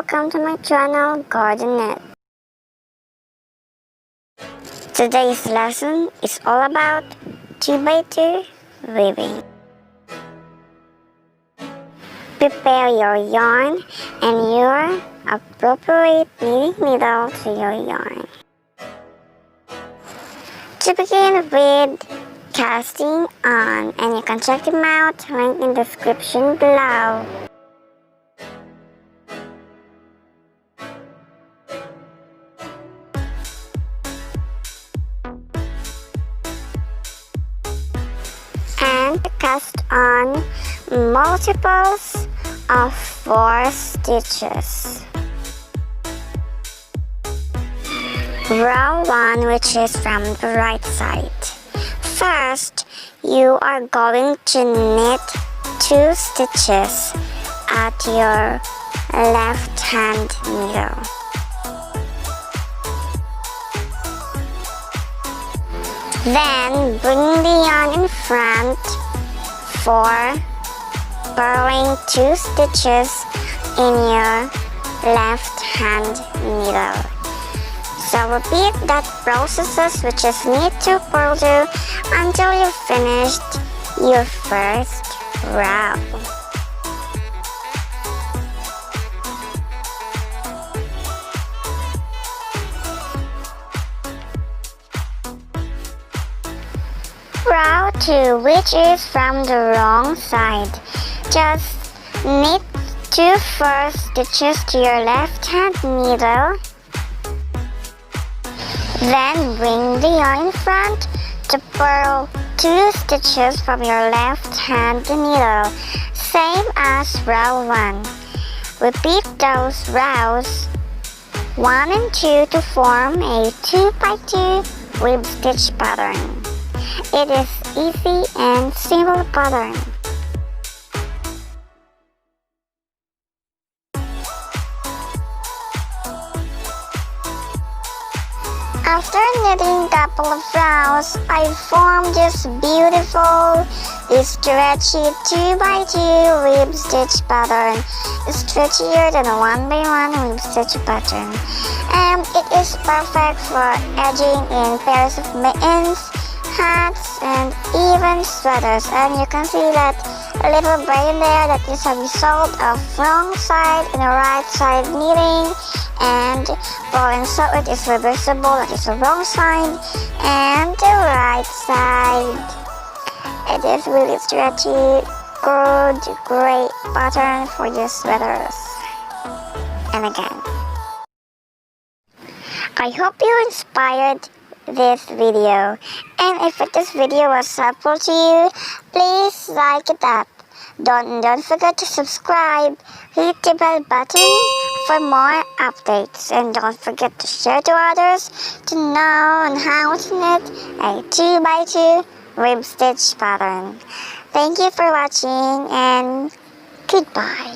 welcome to my channel GardeKnit. Today's lesson is all about 2x2 weaving. Prepare your yarn and your appropriate knitting needle to your yarn. To begin with casting on, and you can check them out, link in the description below. And cast on multiples of 4 stitches. Row 1, which is from the right side. First, you are going to knit 2 stitches at your left hand needle. Then bring the yarn in front for purling 2 stitches in your left hand needle. So repeat that process, which is knit to purl to, until you finished your first row. Row 2, which is from the wrong side. Just knit 2 first stitches to your left hand needle. Then bring the yarn in front to purl 2 stitches from your left hand needle, same as row 1. Repeat those rows 1 and 2 to form a 2x2 rib stitch pattern. It is easy and simple pattern. After knitting a couple of rows, I formed this beautiful, stretchy 2x2 rib stitch pattern, stretchier than a 1x1 rib stitch pattern. And it is perfect for edging in pairs of mittens, hats, and even sweaters. And you can see that little braid there, that is a result of wrong side and right side knitting, and ball and sew it is reversible, that is the wrong side and the right side. It is really stretchy, good, great pattern for your sweaters. And again, I hope you inspired this video, and if this video was helpful to you, please like it up. Don't forget to subscribe, hit the bell button for more updates, and don't forget to share to others to know on how to knit a 2x2 rib stitch pattern. Thank you for watching, and goodbye.